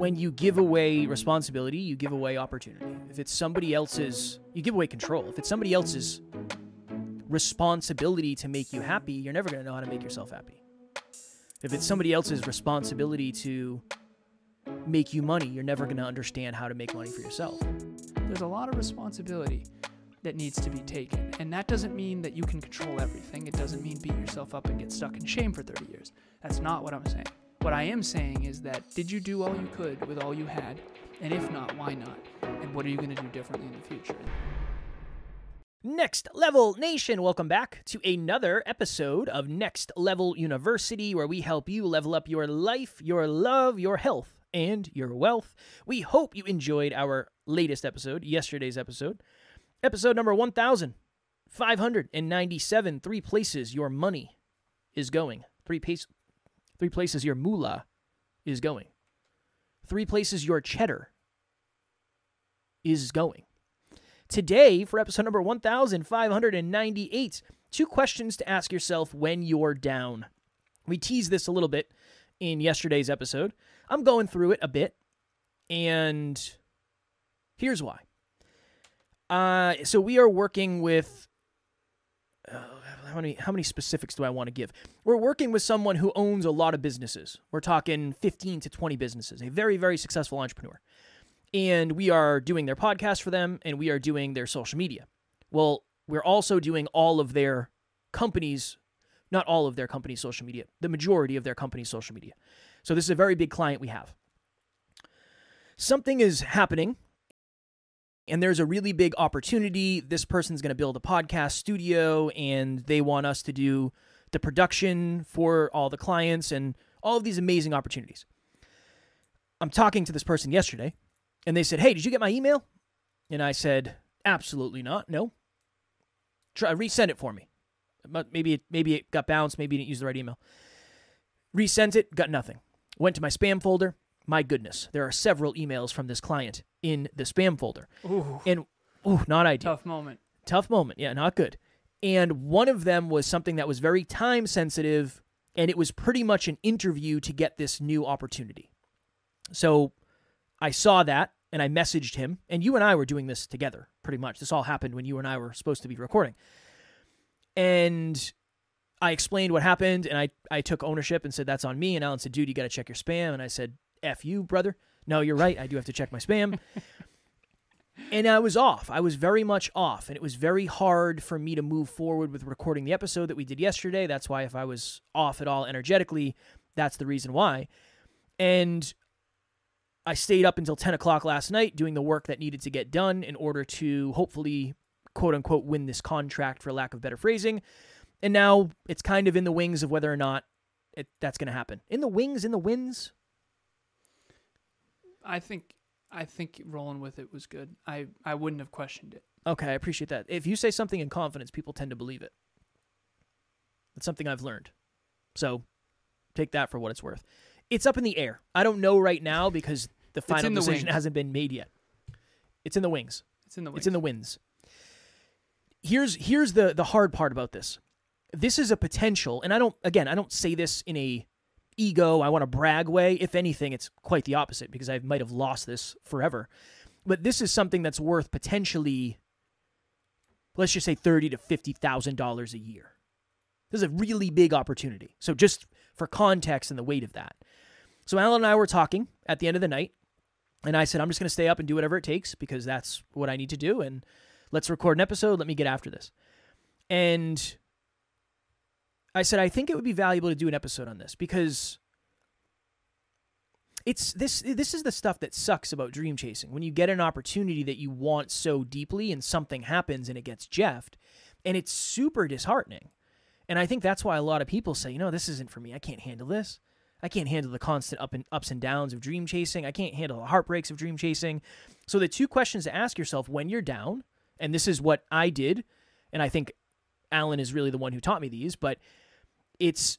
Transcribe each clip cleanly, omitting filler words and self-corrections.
when you give away responsibility, you give away opportunity. If it's somebody else's, you give away control. If it's somebody else's responsibility to make you happy, you're never going to know how to make yourself happy. If it's somebody else's responsibility to make you money, you're never going to understand how to make money for yourself. There's a lot of responsibility that needs to be taken, and that doesn't mean that you can control everything. It doesn't mean beat yourself up and get stuck in shame for 30 years. That's not what I'm saying. What I am saying is that, did you do all you could with all you had? And if not, why not? And what are you going to do differently in the future? Next Level Nation, welcome back to another episode of Next Level University, where we help you level up your life, your love, your health, and your wealth. We hope you enjoyed our latest episode, yesterday's episode number 1,597, 3 places your money is going, 3 places your moolah is going, 3 places your cheddar is going. Today, for episode number 1,598, 2 questions to ask yourself when you're down. We teased this a little bit in yesterday's episode. I'm going through it a bit, and here's why. So we are working with, how many specifics do I want to give? We're working with someone who owns a lot of businesses. We're talking 15 to 20 businesses, a very, very successful entrepreneur. And we are doing their podcast for them, and we are doing their social media. Well, we're also doing all of their companies, not all of their company's social media, the majority of their company's social media. So this is a very big client we have. Something is happening, and there's a really big opportunity. This person's going to build a podcast studio, and they want us to do the production for all the clients and all of these amazing opportunities. I'm talking to this person yesterday, and they said, "Hey, did you get my email?" And I said, "Absolutely not. No. Resend it for me." Maybe it got bounced. Maybe you didn't use the right email. Resent it. Got nothing. Went to my spam folder. My goodness, there are several emails from this client in the spam folder. Ooh. And, not ideal. Tough moment. Yeah, not good. And one of them was something that was very time sensitive, and it was pretty much an interview to get this new opportunity. So I saw that, and I messaged him, and you and I were doing this together, pretty much. This all happened when you and I were supposed to be recording. And I explained what happened, and I took ownership and said, "That's on me." And Alan said, "Dude, you got to check your spam." And I said, "F you, brother. No, you're right. I do have to check my spam." And I was off. I was very much off, and it was very hard for me to move forward with recording the episode that we did yesterday. That's why if I was off at all energetically, that's the reason why. And I stayed up until 10 o'clock last night doing the work that needed to get done in order to hopefully, quote-unquote, win this contract, for lack of better phrasing. And now it's kind of in the wings of whether or not that's going to happen. In the wings, in the winds? I think rolling with it was good. I wouldn't have questioned it. Okay, I appreciate that. If you say something in confidence, people tend to believe it. That's something I've learned. So take that for what it's worth. It's up in the air. I don't know right now because the final decision hasn't been made yet. It's in the wings. It's in the winds. Here's the hard part about this. This is a potential, and I don't say this in a ego, I want to brag way. If anything, it's quite the opposite because I might have lost this forever. But this is something that's worth potentially, let's just say $30,000 to $50,000 a year. This is a really big opportunity. So just for context and the weight of that. So Alan and I were talking at the end of the night, and I said, "I'm just going to stay up and do whatever it takes because that's what I need to do, and let's record an episode. Let me get after this." And I said, I think it would be valuable to do an episode on this because this is the stuff that sucks about dream chasing. When you get an opportunity that you want so deeply and something happens and it gets jeffed, and it's super disheartening. And I think that's why a lot of people say, this isn't for me. I can't handle this. I can't handle the constant ups and downs of dream chasing. I can't handle the heartbreaks of dream chasing. So the 2 questions to ask yourself when you're down, and this is what I did, and I think Alan is really the one who taught me these, but it's,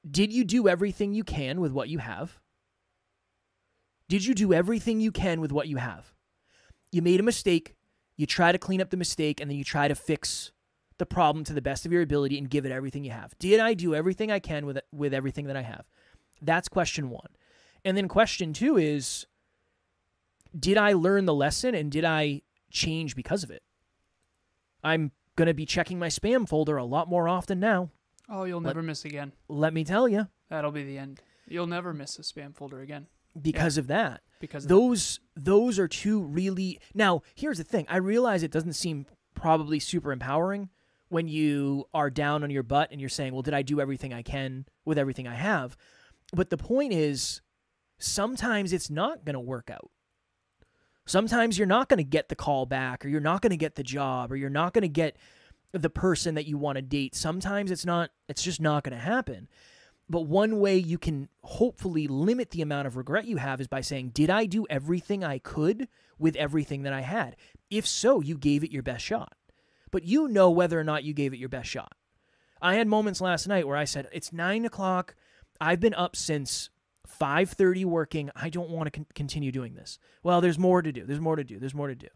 did you do everything you can with what you have? Did you do everything you can with what you have? You made a mistake, you try to clean up the mistake, and then you try to fix the problem to the best of your ability and give it everything you have. Did I do everything I can with everything that I have? That's question 1. And then question 2 is, did I learn the lesson and did I change because of it? I'm going to be checking my spam folder a lot more often now. Oh, you'll never miss again. Let me tell you. That'll be the end. You'll never miss a spam folder again. Because of that. Because of those are two really... Now, here's the thing. I realize it doesn't seem probably super empowering when you are down on your butt and you're saying, well, did I do everything I can with everything I have? But the point is, sometimes it's not going to work out. Sometimes you're not going to get the call back, or you're not going to get the job, or you're not going to get the person that you want to date. Sometimes it's just not going to happen. But one way you can hopefully limit the amount of regret you have is by saying, did I do everything I could with everything that I had? If so, you gave it your best shot. But you know whether or not you gave it your best shot. I had moments last night where I said, it's 9 o'clock. I've been up since 5:30 working. I don't want to continue doing this. Well, there's more to do. There's more to do. There's more to do.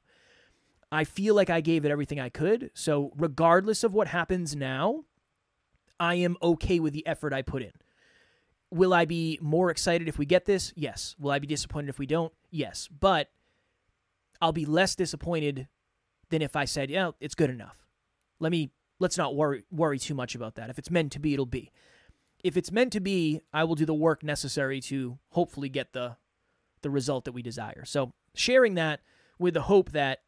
I feel like I gave it everything I could. So regardless of what happens now, I am okay with the effort I put in. Will I be more excited if we get this? Yes. Will I be disappointed if we don't? Yes. But I'll be less disappointed than if I said, yeah, it's good enough. Let's not worry too much about that. If it's meant to be, it'll be. If it's meant to be, I will do the work necessary to hopefully get the result that we desire. So sharing that with the hope that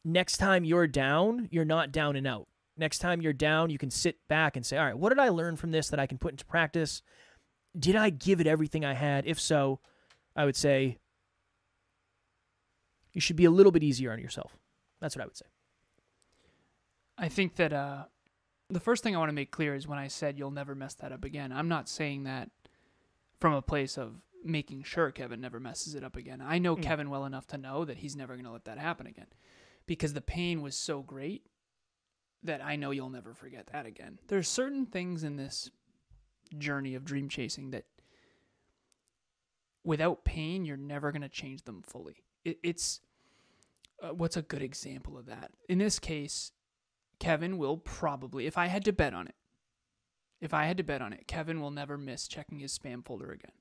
next time you're down, you're not down and out. Next time you're down, you can sit back and say, all right, what did I learn from this that I can put into practice? Did I give it everything I had? If so, I would say you should be a little bit easier on yourself. That's what I would say. I think that the first thing I want to make clear is when I said you'll never mess that up again, I'm not saying that from a place of making sure Kevin never messes it up again. I know Kevin well enough to know that he's never going to let that happen again because the pain was so great that I know you'll never forget that again. There's certain things in this journey of dream chasing that without pain, you're never going to change them fully. It's what's a good example of that? In this case, Kevin will probably, if I had to bet on it, Kevin will never miss checking his spam folder again.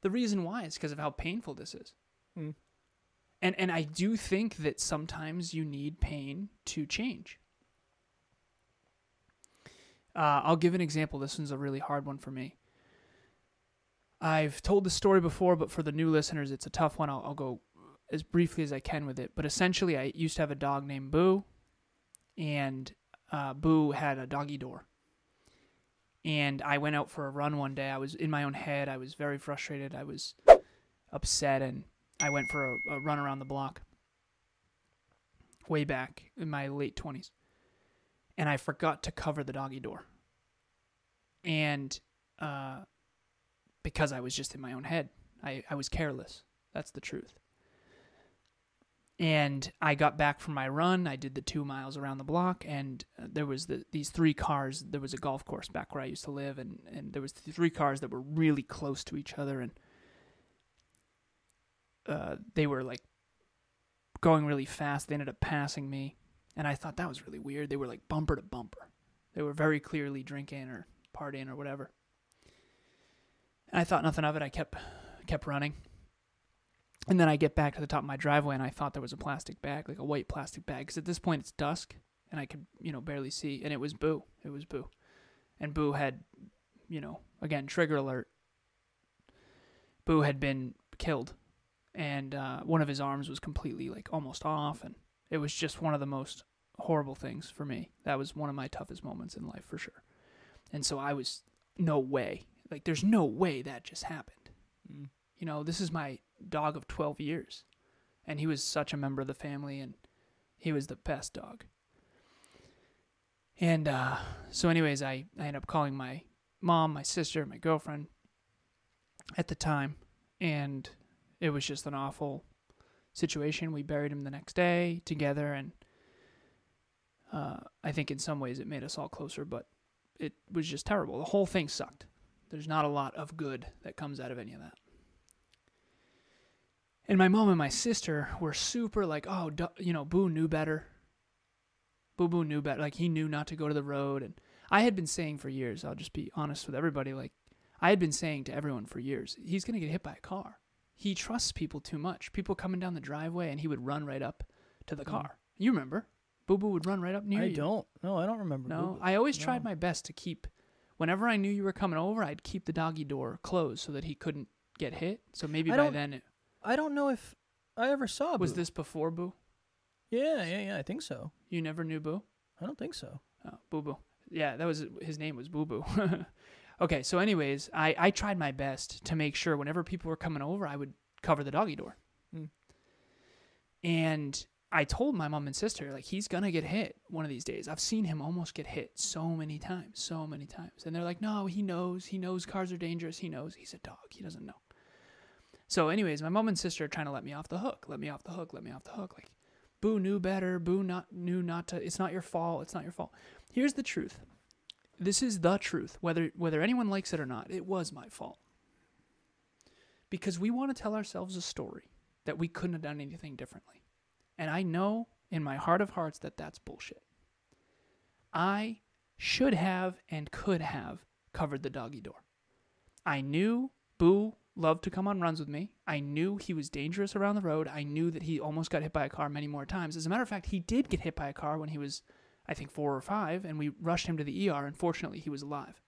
The reason why is because of how painful this is. And I do think that sometimes you need pain to change. I'll give an example. This one's a really hard one for me. I've told the story before, but for the new listeners, it's a tough one. I'll go as briefly as I can with it. But essentially, I used to have a dog named Boo, and Boo had a doggy door. And I went out for a run one day. I was in my own head. I was very frustrated. I was upset, and I went for a run around the block way back in my late 20s. And I forgot to cover the doggy door. And because I was just in my own head, I was careless. That's the truth. And I got back from my run. I did the 2 miles around the block, and there was these 3 cars. There was a golf course back where I used to live, and there was 3 cars that were really close to each other, and they were like going really fast. They ended up passing me, and I thought that was really weird. They were like bumper to bumper. They were very clearly drinking or partying or whatever. And I thought nothing of it. I kept running. And then I get back to the top of my driveway, and I thought there was a plastic bag, like a white plastic bag, because at this point it's dusk, and I could, barely see, and it was Boo. It was Boo. And Boo had, again, trigger alert. Boo had been killed, and one of his arms was completely, almost off, and it was just one of the most horrible things for me. That was one of my toughest moments in life, for sure. And so I was, no way. There's no way that just happened. This is my dog of 12 years, and he was such a member of the family, and he was the best dog. And so anyways, I ended up calling my mom, my sister, my girlfriend at the time, and it was just an awful situation. We buried him the next day together, and I think in some ways it made us all closer, but it was just terrible. The whole thing sucked. There's not a lot of good that comes out of any of that. And my mom and my sister were super Boo knew better. Boo knew better. He knew not to go to the road. And I had been saying for years, I'll just be honest with everybody, I had been saying to everyone for years, he's going to get hit by a car. he trusts people too much. People coming down the driveway, and he would run right up to the car. You remember? Boo Boo would run right up near you. I don't. No, I don't remember. No, Boo Boo. I always tried my best to keep, whenever I knew you were coming over, I'd keep the doggy door closed so that he couldn't get hit. So maybe by then I don't know if I ever saw Boo. Was this before Boo? Yeah, I think so. You never knew Boo? I don't think so. Oh, Boo Boo. Yeah, his name was Boo Boo. Okay, so anyways, I tried my best to make sure whenever people were coming over, I would cover the doggy door. And I told my mom and sister, like, he's going to get hit one of these days. I've seen him almost get hit so many times. And they're like, no, he knows cars are dangerous. He knows he's a dog. He doesn't know. So anyways, my mom and sister are trying to let me off the hook. Like, Boo knew better. Boo knew not to. It's not your fault. Here's the truth. This is the truth. Whether anyone likes it or not, it was my fault. Because we want to tell ourselves a story that we couldn't have done anything differently. And I know in my heart of hearts that that's bullshit. I should have and could have covered the doggy door. I knew Boo loved to come on runs with me. I knew he was dangerous around the road. I knew that he almost got hit by a car many more times. As a matter of fact, he did get hit by a car when he was, I think, 4 or 5, and we rushed him to the ER, and fortunately he was alive.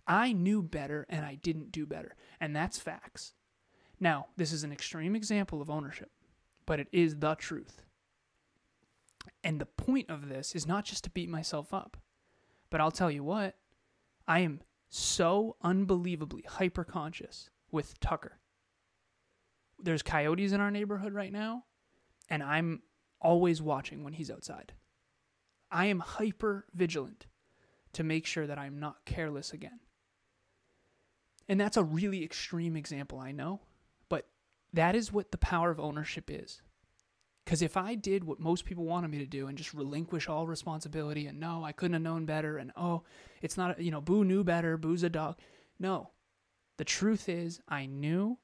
I knew better, and I didn't do better, and that's facts. Now, this is an extreme example of ownership, but it is the truth. And the point of this is not just to beat myself up, but I'll tell you what, I am so unbelievably hyper-conscious with Tucker. There's coyotes in our neighborhood right now, and I'm always watching when he's outside. I am hyper-vigilant to make sure that I'm not careless again. And that's a really extreme example, I know, but that is what the power of ownership is. Because if I did what most people wanted me to do and just relinquish all responsibility and no, I couldn't have known better and oh, it's not, Boo knew better, Boo's a dog. No, the truth is I knew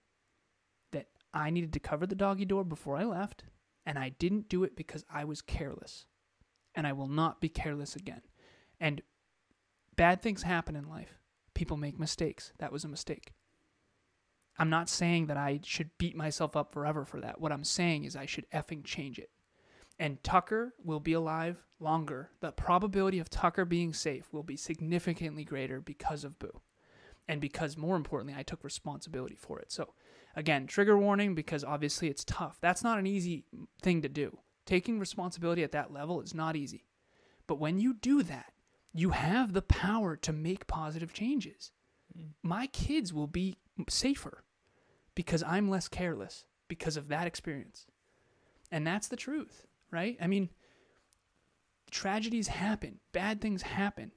that I needed to cover the doggy door before I left, and I didn't do it because I was careless. And I will not be careless again. And bad things happen in life. People make mistakes. That was a mistake. I'm not saying that I should beat myself up forever for that. What I'm saying is I should effing change it. And Tucker will be alive longer. The probability of Tucker being safe will be significantly greater because of Boo. And because, more importantly, I took responsibility for it. So, again, trigger warning, because obviously it's tough. That's not an easy thing to do. Taking responsibility at that level is not easy. But when you do that, you have the power to make positive changes. My kids will be safer because I'm less careless because of that experience. And that's the truth, right? I mean, tragedies happen. Bad things happen.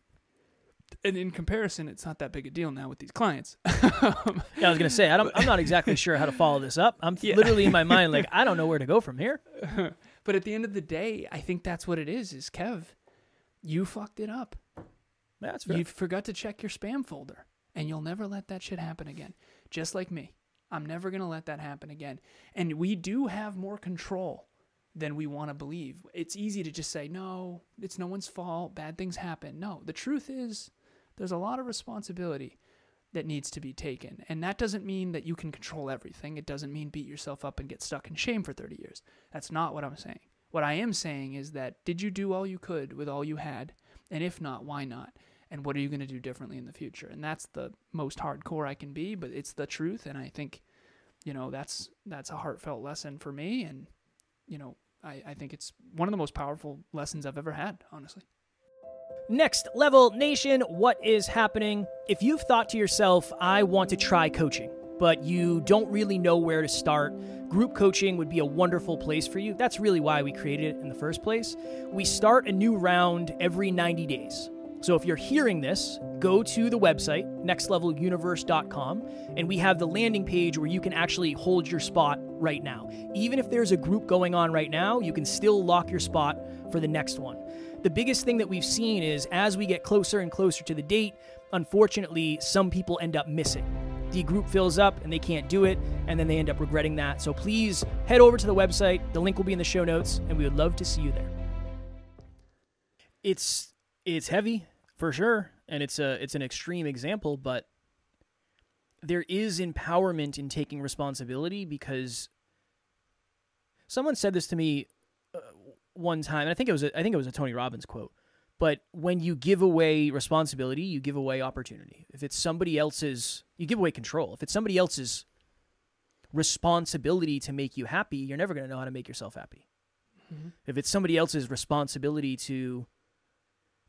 And in comparison, it's not that big a deal now with these clients. Yeah, I was going to say, I'm not exactly sure how to follow this up. I'm literally in my mind like, I don't know where to go from here. But at the end of the day, I think that's what it is Kev, you fucked it up. That's fair. You forgot to check your spam folder, and you'll never let that shit happen again. Just like me. I'm never going to let that happen again. And we do have more control than we want to believe. It's easy to just say, no, it's no one's fault. Bad things happen. No, the truth is there's a lot of responsibility that needs to be taken. And that doesn't mean that you can control everything. It doesn't mean beat yourself up and get stuck in shame for 30 years. That's not what I'm saying. What I am saying is that did you do all you could with all you had? And if not, why not? And what are you going to do differently in the future? And that's the most hardcore I can be, but it's the truth. And I think, that's a heartfelt lesson for me. And, I think it's one of the most powerful lessons I've ever had, honestly. Next Level Nation, what is happening? If you've thought to yourself, I want to try coaching, but you don't really know where to start, group coaching would be a wonderful place for you. That's really why we created it in the first place. We start a new round every 90 days. So if you're hearing this, go to the website, nextleveluniverse.com, and we have the landing page where you can actually hold your spot right now. Even if there's a group going on right now, you can still lock your spot for the next one. The biggest thing that we've seen is as we get closer and closer to the date, unfortunately, some people end up missing. The group fills up and they can't do it, and then they end up regretting that. So please head over to the website. The link will be in the show notes, and we would love to see you there. It's heavy for sure, and it's an extreme example, but there is empowerment in taking responsibility, because someone said this to me one time, and I think it was a Tony Robbins quote. But when you give away responsibility, you give away opportunity. If it's somebody else's, you give away control. If it's somebody else's responsibility to make you happy, you're never going to know how to make yourself happy. Mm-hmm. If it's somebody else's responsibility to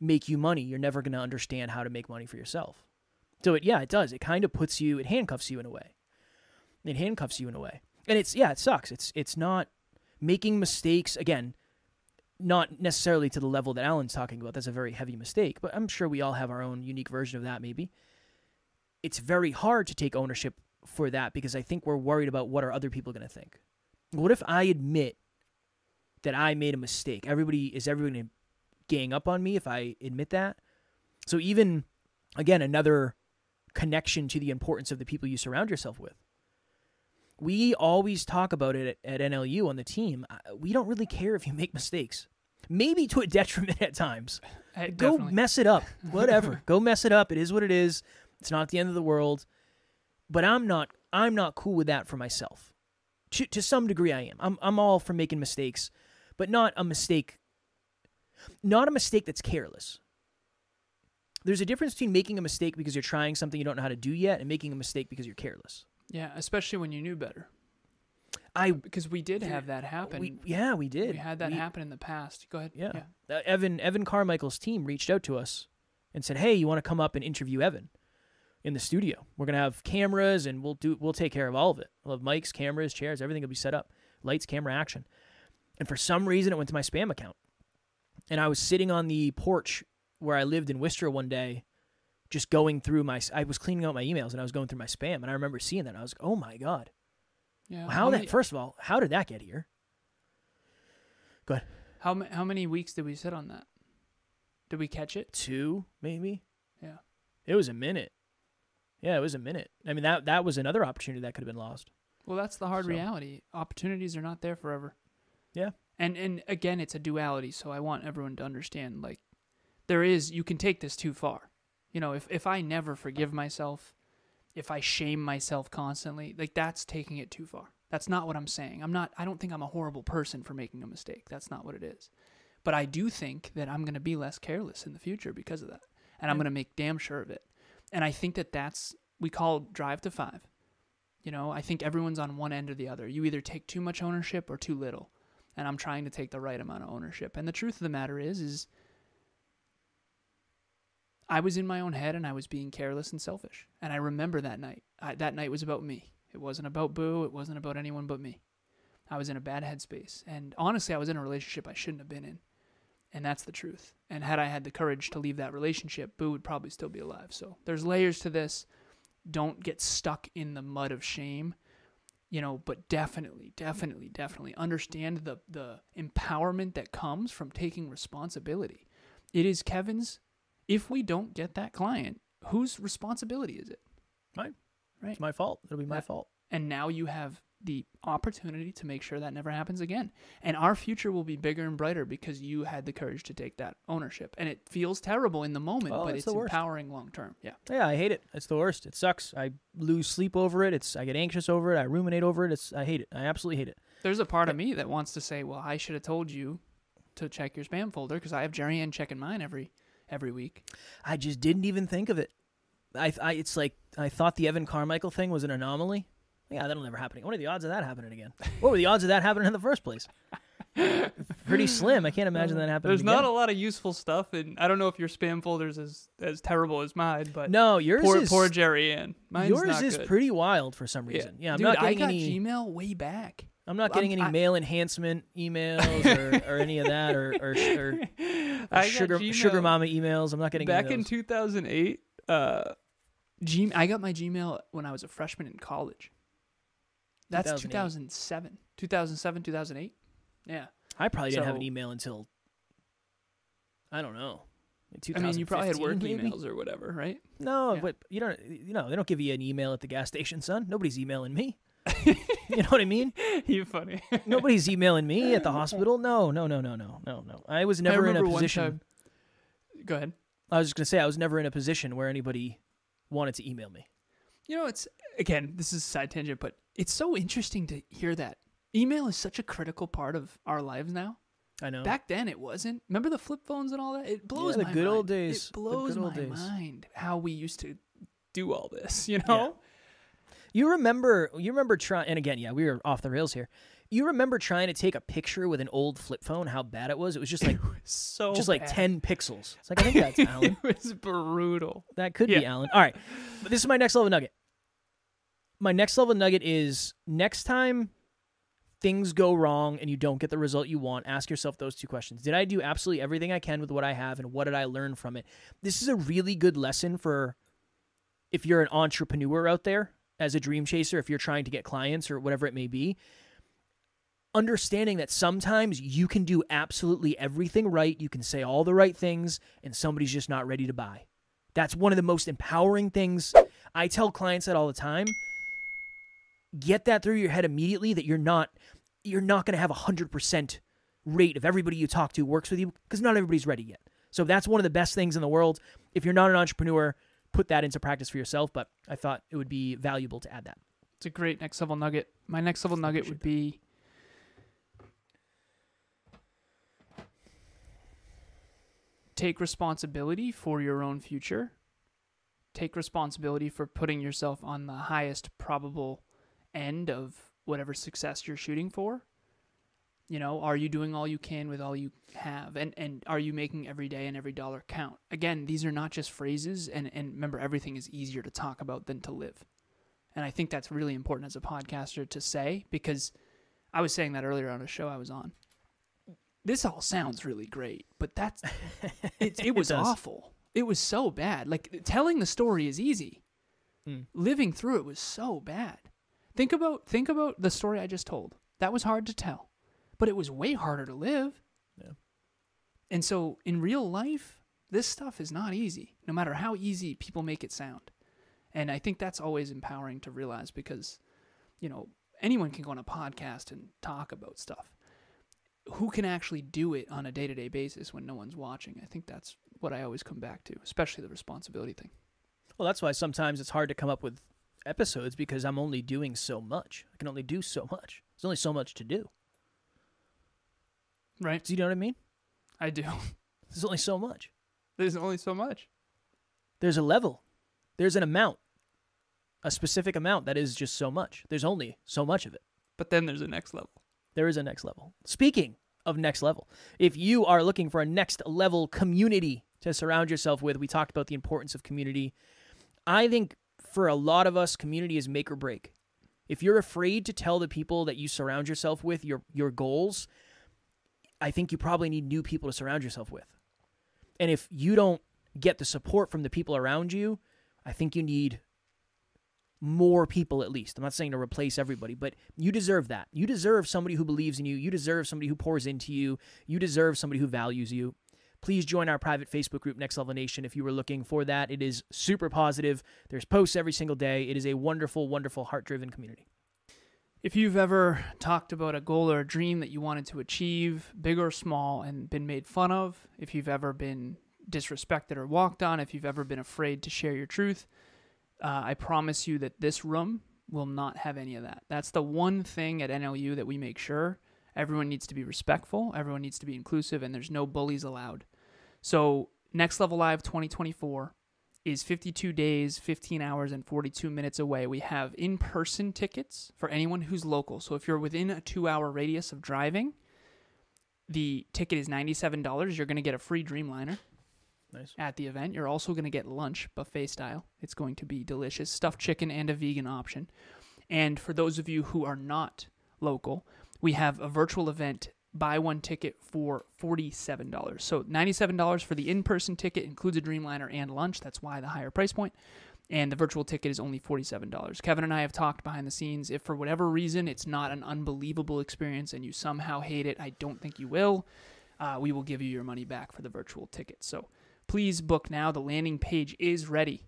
make you money, you're never going to understand how to make money for yourself. So it does. It kind of it handcuffs you in a way. It handcuffs you in a way. And it sucks. It's not making mistakes, again, not necessarily to the level that Alan's talking about. That's a very heavy mistake, but I'm sure we all have our own unique version of that maybe. It's very hard to take ownership for that, because I think we're worried about what are other people going to think. What if I admit that I made a mistake? Is everybody going to gang up on me if I admit that? So even, again, another connection to the importance of the people you surround yourself with. We always talk about it at NLU on the team. We don't really care if you make mistakes. Maybe to a detriment at times. Go mess it up. Whatever. Go mess it up. It is what it is. It's not the end of the world. But I'm not cool with that for myself. To some degree I am. I'm all for making mistakes, but not a mistake that's careless. There's a difference between making a mistake because you're trying something you don't know how to do yet and making a mistake because you're careless. Yeah, especially when you knew better. Because we did have that happen. We did. We had that happen in the past. Go ahead. Yeah. Evan Carmichael's team reached out to us and said, "Hey, you want to come up and interview Evan in the studio? We're going to have cameras and we'll take care of all of it. We'll have mics, cameras, chairs, everything will be set up. Lights, camera, action." And for some reason, it went to my spam account. And I was sitting on the porch where I lived in Worcester one day, just going through I was cleaning out my emails and I was going through my spam, and I remember seeing that. And I was like, oh my God. Yeah. First of all, how did that get here? Go ahead. How many weeks did we sit on that? Did we catch it? 2, maybe. Yeah. It was a minute. Yeah, it was a minute. I mean, that was another opportunity that could have been lost. Well, that's the hard reality. Opportunities are not there forever. Yeah. And again, it's a duality, so I want everyone to understand, like, you can take this too far. You know, if I never forgive myself, if I shame myself constantly, like, that's taking it too far. That's not what I'm saying. I don't think I'm a horrible person for making a mistake. That's not what it is. But I do think that I'm going to be less careless in the future because of that. And I'm going to make damn sure of it. And I think we call Drive to 5. You know, I think everyone's on one end or the other. You either take too much ownership or too little. And I'm trying to take the right amount of ownership. And the truth of the matter is I was in my own head and I was being careless and selfish. And I remember that night. That night was about me. It wasn't about Boo. It wasn't about anyone but me. I was in a bad headspace. And honestly, I was in a relationship I shouldn't have been in. And that's the truth. And had I had the courage to leave that relationship, Boo would probably still be alive. So there's layers to this. Don't get stuck in the mud of shame. You know, but definitely understand the empowerment that comes from taking responsibility. It is Kevin's. If we don't get that client, whose responsibility is it? Mine. Right. It's my fault. It'll be my fault. And now you have the opportunity to make sure that never happens again. And our future will be bigger and brighter because you had the courage to take that ownership. And it feels terrible in the moment, but it's empowering long term. Yeah. Yeah, I hate it. It's the worst. It sucks. I lose sleep over it. I get anxious over it. I ruminate over it. I hate it. I absolutely hate it. There's a part of me that wants to say, well, I should have told you to check your spam folder because I have Jerry Ann checking mine every week. I just didn't even think of it. It's like I thought the Evan Carmichael thing was an anomaly. Yeah, that'll never happen. What are the odds of that happening again? What were the odds of that happening in the first place? Pretty slim. I can't imagine that happening There's again. Not a lot of useful stuff, and I don't know if your spam folder's as terrible as mine, but no, yours is poor Jerry Ann. Yours is pretty wild for some reason. Yeah, I'm not getting any Gmail way back. I'm not getting any mail enhancement emails or any of that or sugar mama emails. I'm not getting back any of in 2008. I got my Gmail when I was a freshman in college. That's 2007, 2008. Yeah. I probably didn't have an email until, I don't know, 2015. I mean, you probably had work maybe? emails or whatever, right? No, yeah. But they don't give you an email at the gas station, son. Nobody's emailing me. You know what I mean? You're funny. Nobody's emailing me at the hospital. No. I was never in a position. Go ahead. I was just going to say, I was never in a position where anybody wanted to email me. You know, it's, again, this is a side tangent, but it's so interesting to hear that email is such a critical part of our lives now. I know. Back then it wasn't. Remember the flip phones and all that? It blows my mind. the good old days. It blows the good old my days. mind how we used to do all this, you know? Yeah. You remember trying, and again, yeah, we were off the rails here. You remember trying to take a picture with an old flip phone, how bad it was? It was just like so just bad. like 10 pixels. It's like, I think that's Alan. It was brutal. That could be Alan. All right. But this is my next level nugget. My next level nugget is next time things go wrong and you don't get the result you want, ask yourself those two questions. Did I do absolutely everything I can with what I have, and what did I learn from it? This is a really good lesson for if you're an entrepreneur out there as a dream chaser, if you're trying to get clients or whatever it may be. Understanding that sometimes you can do absolutely everything right, you can say all the right things, and somebody's just not ready to buy. That's one of the most empowering things. I tell clients that all the time. Get that through your head immediately, that you're not going to have 100% rate of everybody you talk to works with you, because not everybody's ready yet. So that's one of the best things in the world. If you're not an entrepreneur, put that into practice for yourself, but I thought it would be valuable to add that. It's a great next level nugget. My next level nugget would be take responsibility for your own future. Take responsibility for putting yourself on the highest probable end of whatever success you're shooting for. You know, are you doing all you can with all you have? And are you making every day and every dollar count? Again, these are not just phrases, and remember, everything is easier to talk about than to live. And I think that's really important as a podcaster to say, because I was saying that earlier on a show I was on. This all sounds really great, but it was awful. It was so bad. Like, telling the story is easy. Living through it was so bad. Think about the story I just told. That was hard to tell, but it was way harder to live. Yeah. And so in real life, this stuff is not easy, no matter how easy people make it sound. And I think that's always empowering to realize, because, you know, anyone can go on a podcast and talk about stuff. Who can actually do it on a day-to-day basis when no one's watching? I think that's what I always come back to, especially the responsibility thing. Well, that's why sometimes it's hard to come up with episodes, because I'm only doing so much. I can only do so much. There's only so much to do. Right. Do you know what I mean? I do. There's only so much. There's only so much. There's a level. There's an amount. A specific amount that is just so much. There's only so much of it. But then there's a next level. There is a next level. Speaking of next level, if you are looking for a next level community to surround yourself with, we talked about the importance of community. I think for a lot of us, community is make or break. If you're afraid to tell the people that you surround yourself with your goals, I think you probably need new people to surround yourself with. And if you don't get the support from the people around you, I think you need more people at least. I'm not saying to replace everybody, but you deserve that. You deserve somebody who believes in you. You deserve somebody who pours into you. You deserve somebody who values you. Please join our private Facebook group, Next Level Nation, if you were looking for that. It is super positive. There's posts every single day. It is a wonderful, wonderful, heart-driven community. If you've ever talked about a goal or a dream that you wanted to achieve, big or small, and been made fun of, if you've ever been disrespected or walked on, if you've ever been afraid to share your truth, I promise you that this room will not have any of that. That's the one thing at NLU that we make sure. Everyone needs to be respectful, everyone needs to be inclusive, and there's no bullies allowed. So Next Level Live 2024 is 52 days, 15 hours, and 42 minutes away. We have in-person tickets for anyone who's local. So if you're within a 2-hour radius of driving, the ticket is $97. You're going to get a free Dreamliner. Nice. At the event. You're also going to get lunch, buffet style. It's going to be delicious. Stuffed chicken and a vegan option. And for those of you who are not local, we have a virtual event, buy one ticket for $47. So $97 for the in-person ticket, includes a Dreamliner and lunch. That's why the higher price point. And the virtual ticket is only $47. Kevin and I have talked behind the scenes. If for whatever reason it's not an unbelievable experience and you somehow hate it, I don't think you will, we will give you your money back for the virtual ticket. So please book now. The landing page is ready.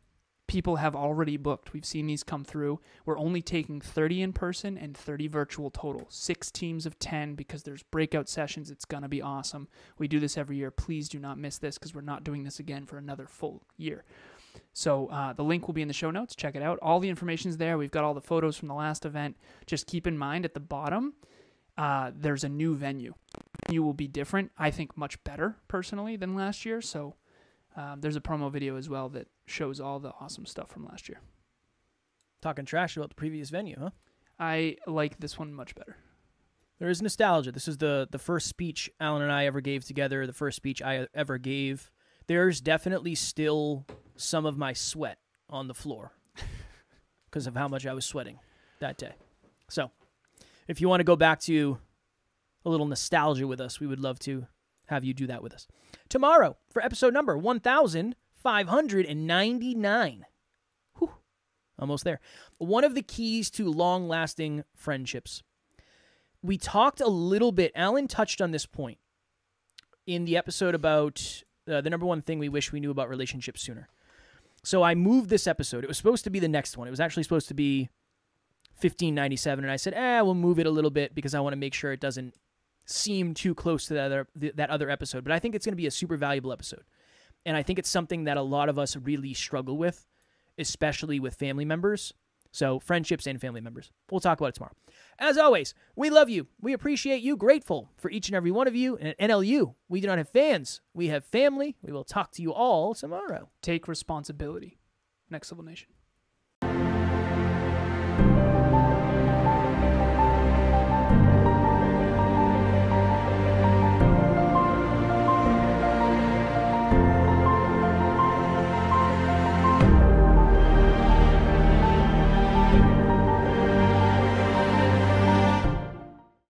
People have already booked. We've seen these come through. We're only taking 30 in person and 30 virtual total. 6 teams of 10 because there's breakout sessions. It's going to be awesome. We do this every year. Please do not miss this because we're not doing this again for another full year. So the link will be in the show notes. Check it out. All the information's there. We've got all the photos from the last event. Just keep in mind at the bottom, there's a new venue. You will be different. I think much better personally than last year. So there's a promo video as well that shows all the awesome stuff from last year. Talking trash about the previous venue, huh? I like this one much better. There is nostalgia. This is the first speech Alan and I ever gave together, the first speech I ever gave. There's definitely still some of my sweat on the floor because of how much I was sweating that day. So if you want to go back to a little nostalgia with us, we would love to have you do that with us. Tomorrow, for episode number 1599. Whew, almost there. One of the keys to long-lasting friendships. We talked a little bit, Alan touched on this point in the episode about the number one thing we wish we knew about relationships sooner. So I moved this episode. It was supposed to be the next one. It was actually supposed to be 1597, and I said, we'll move it a little bit because I want to make sure it doesn't seem too close to that other episode. But I think it's going to be a super valuable episode. And I think it's something that a lot of us really struggle with, especially with family members. So friendships and family members. We'll talk about it tomorrow. As always, we love you. We appreciate you. Grateful for each and every one of you. And at NLU, we do not have fans. We have family. We will talk to you all tomorrow. Take responsibility. Next Level Nation.